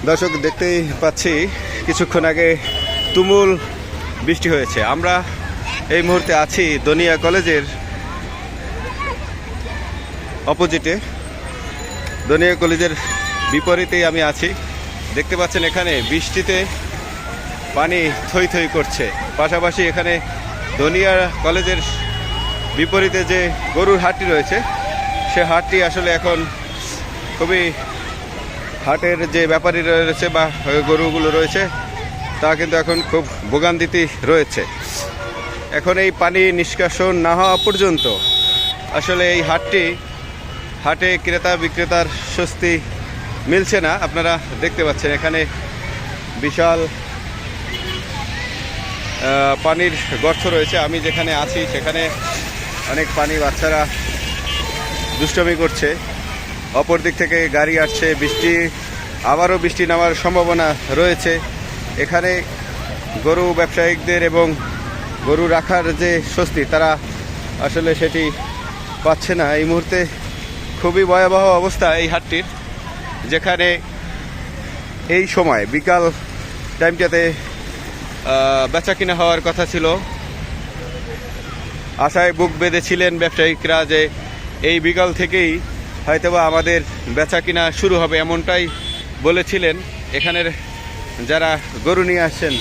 দর্শক, দেখতেই পাচ্ছি কিছুক্ষণ আগে তুমুল বৃষ্টি হয়েছে। আমরা এই মুহূর্তে আছি দনিয়া কলেজের অপোজিটে, দনিয়া কলেজের বিপরীতেই আমি আছি। দেখতে পাচ্ছেন এখানে বৃষ্টিতে পানি থই থই করছে। পাশাপাশি এখানে দনিয়া কলেজের বিপরীতে যে গরুর হাটটি রয়েছে, সে হাটটি আসলে এখন খুবই, হাটের যে ব্যাপারী রয়েছে বা গরুগুলো রয়েছে তা কিন্তু এখন খুব ভোগান্তিতে রয়েছে। এখন এই পানি নিষ্কাশন না হওয়া পর্যন্ত আসলে এই হাটে ক্রেতা বিক্রেতার স্বস্তি মিলছে না। আপনারা দেখতে পাচ্ছেন এখানে বিশাল পানির গর্ত রয়েছে। আমি যেখানে আছি সেখানে অনেক পানি, বাচ্চারা দুষ্টমি করছে। অপর দিক থেকে গাড়ি আসছে, আবারও বৃষ্টি নামার সম্ভাবনা রয়েছে। এখানে গরু ব্যবসায়িকদের এবং গরু রাখার যে স্বস্তি, তারা আসলে সেটি পাচ্ছে না। এই মুহূর্তে খুবই ভয়াবহ অবস্থা এই হাটটির, যেখানে এই সময় বিকাল টাইমটাতে বেচা কিনা হওয়ার কথা ছিল। আশায় বুক বেঁধেছিলেন ব্যবসায়িকরা যে এই বিকাল থেকেই হয়তোবা আমাদের বেচা কিনা শুরু হবে, এমনটাই বলেছিলেন এখানের যারা গরু নিয়ে আসছেন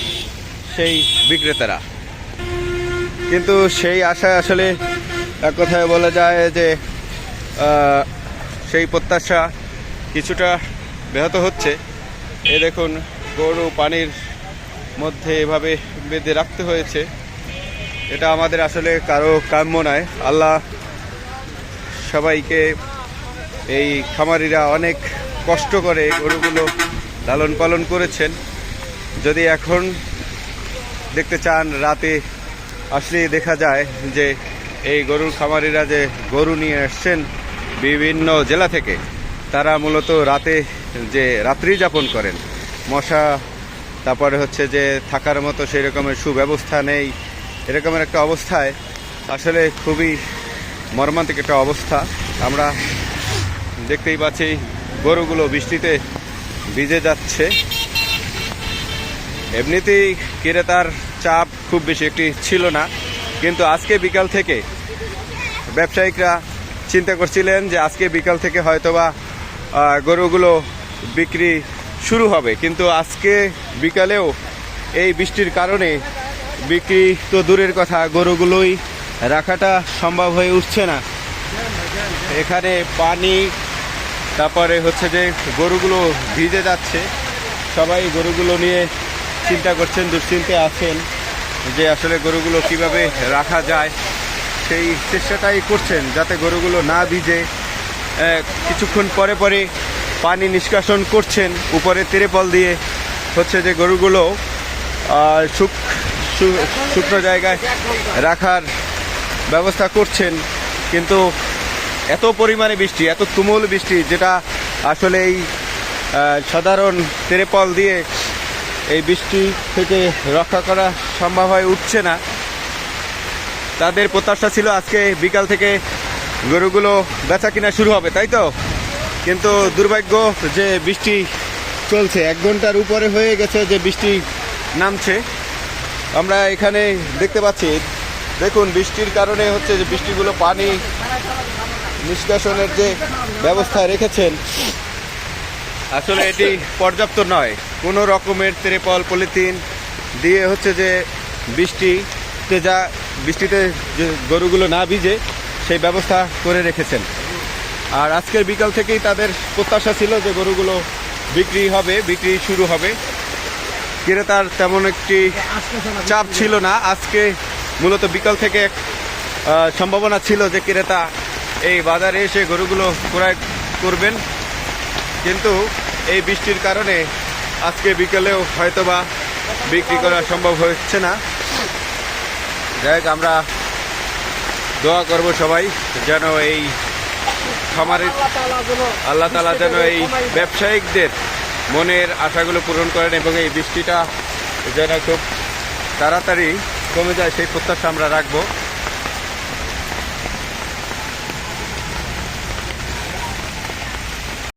সেই বিক্রেতারা। কিন্তু সেই আশায় আসলে এক কথায় বলা যায় যে সেই প্রত্যাশা কিছুটা ব্যাহত হচ্ছে। এ দেখুন, গরু পানির মধ্যে এভাবে বেঁধে রাখতে হয়েছে। এটা আমাদের আসলে কারো কাম্য নয়। আল্লাহ সবাইকে, এই খামারিরা অনেক কষ্ট করে গরুগুলো লালন পালন করেছেন। যদি এখন দেখতে চান, রাতে আসলেই দেখা যায় যে এই গরুর খামারিরা যে গরু নিয়ে আসছেন বিভিন্ন জেলা থেকে, তারা মূলত রাতে যে রাত্রি যাপন করেন, মশা, তারপরে হচ্ছে যে থাকার মতো সেই রকমের সুব্যবস্থা নেই। এরকমের একটা অবস্থায় আসলে খুবই মর্মান্তিক একটা অবস্থা। আমরা দেখতেই পাচ্ছি গরুগুলো বৃষ্টিতে ভিজে যাচ্ছে। এমনিতেই ক্রেতার চাপ খুব বেশি একটি ছিল না, কিন্তু আজকে বিকাল থেকে ব্যবসায়িকরা চিন্তা করছিলেন যে আজকে বিকাল থেকে হয়তোবা গরুগুলো বিক্রি শুরু হবে। কিন্তু আজকে বিকালেও এই বৃষ্টির কারণে বিক্রি তো দূরের কথা, গরুগুলোই রাখাটা সম্ভব হয়ে উঠছে না। এখানে পানি, তারপরে হচ্ছে যে গরুগুলো ভিজে যাচ্ছে। সবাই গরুগুলো নিয়ে চিন্তা করছেন, দুশ্চিন্তে আছেন যে আসলে গরুগুলো কিভাবে রাখা যায়, সেই চেষ্টাটাই করছেন যাতে গরুগুলো না ভিজে। কিছুক্ষণ পরে পরে পানি নিষ্কাশন করছেন উপরে তিরপল দিয়ে, হচ্ছে যে গরুগুলো শুকনো জায়গায় রাখার ব্যবস্থা করছেন। কিন্তু এত পরিমাণে বৃষ্টি, এত তুমুল বৃষ্টি, যেটা আসলে এই সাধারণ তিরপল দিয়ে এই বৃষ্টি থেকে রক্ষা করা সম্ভব হয়ে উঠছে না। তাদের প্রত্যাশা ছিল আজকে বিকাল থেকে গরুগুলো বেচা কিনা শুরু হবে, তাই তো? কিন্তু দুর্ভাগ্য যে বৃষ্টি চলছে, 1 ঘন্টার উপরে হয়ে গেছে যে বৃষ্টি নামছে। আমরা এখানে দেখতে পাচ্ছি, দেখুন বৃষ্টির কারণে হচ্ছে যে বৃষ্টিগুলো পানি নিষ্কাশনের যে ব্যবস্থা রেখেছেন, আসলে এটি পর্যাপ্ত নয়। কোনো রকমের তিরপল, পলিথিন দিয়ে হচ্ছে যে বৃষ্টিতে যে গরুগুলো না ভিজে সেই ব্যবস্থা করে রেখেছেন। আর আজকের বিকাল থেকেই তাদের প্রত্যাশা ছিল যে গরুগুলো বিক্রি শুরু হবে। ক্রেতার তেমন একটি চাপ ছিল না। আজকে মূলত বিকাল থেকে সম্ভাবনা ছিল যে ক্রেতা এই বাজারে এসে গরুগুলো ক্রয় করবেন, কিন্তু এই বৃষ্টির কারণে আজকে বিকেলেও হয়তোবা বিক্রি করা সম্ভব হচ্ছে না। যাই হোক, আমরা দোয়া করব সবাই যেন এই খামারের আল্লাহ তাআলা যেন এই ব্যবসায়িকদের মনের আশাগুলো পূরণ করেন এবং এই বৃষ্টিটা যেন খুব তাড়াতাড়ি কমে যায়, সেই প্রত্যাশা আমরা রাখবো।